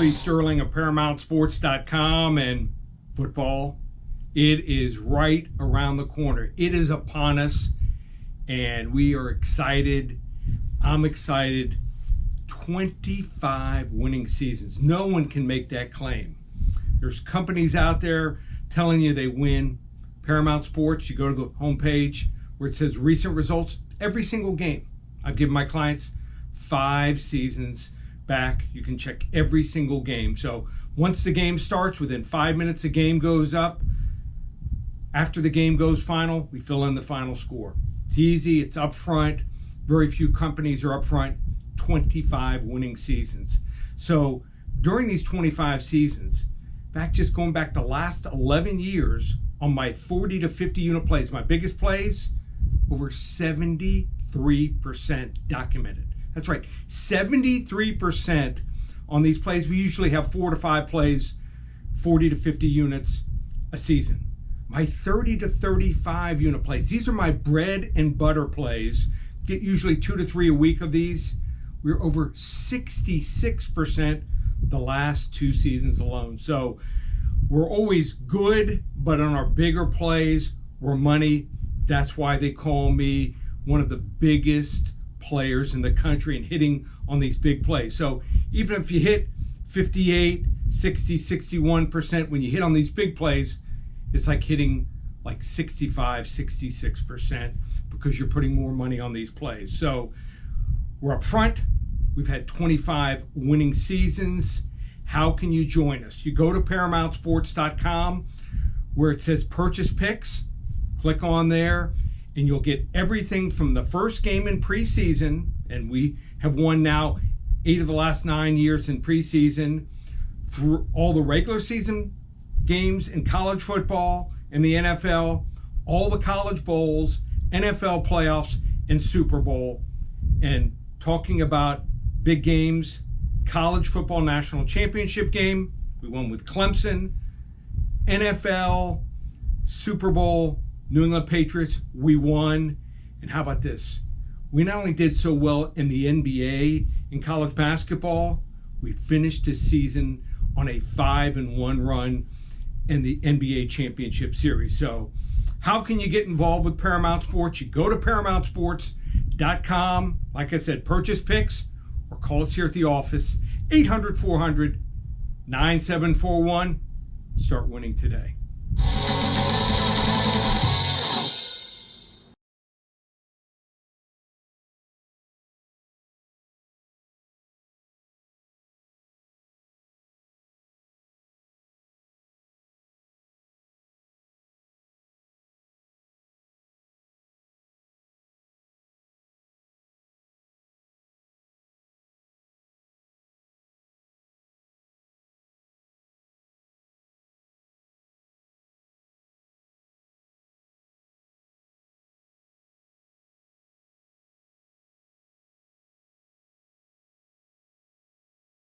Lee Sterling of ParamountSports.com, and football, it is right around the corner. It is upon us, and we are excited. I'm excited. 25 winning seasons. No one can make that claim. There's companies out there telling you they win. Paramount Sports, you go to the homepage where it says recent results, every single game. I've given my clients 5 seasons back. You can check every single game. So once the game starts, within 5 minutes the game goes up. After the game goes final, we fill in the final score. It's easy, it's upfront. Very few companies are upfront. 25 winning seasons. So during these 25 seasons, going back the last 11 years, on my 40 to 50 unit plays, my biggest plays, over 73% documented. That's right, 73% on these plays. We usually have 4 to 5 plays, 40 to 50 units a season. My 30 to 35 unit plays, these are my bread and butter plays. Get usually 2 to 3 a week of these. We're over 66% the last 2 seasons alone. So we're always good, but on our bigger plays, we're money. That's why they call me one of the biggest players in the country and hitting on these big plays. So even if you hit 58, 60, 61%, when you hit on these big plays, it's like hitting like 65, 66% because you're putting more money on these plays. So we're up front. We've had 25 winning seasons. How can you join us? You go to ParamountSports.com where it says purchase picks. Click on there and you'll get everything from the first game in preseason, and we have won now 8 of the last 9 years in preseason, through all the regular season games in college football and the NFL, all the college bowls, NFL playoffs, and Super Bowl. And talking about big games, college football national championship game, we won with Clemson. NFL, Super Bowl, New England Patriots, we won. And how about this? We not only did so well in the NBA, in college basketball, we finished this season on a 5-1 run in the NBA Championship Series. So how can you get involved with Paramount Sports? You go to ParamountSports.com. Like I said, purchase picks or call us here at the office, 800-400-9741. Start winning today.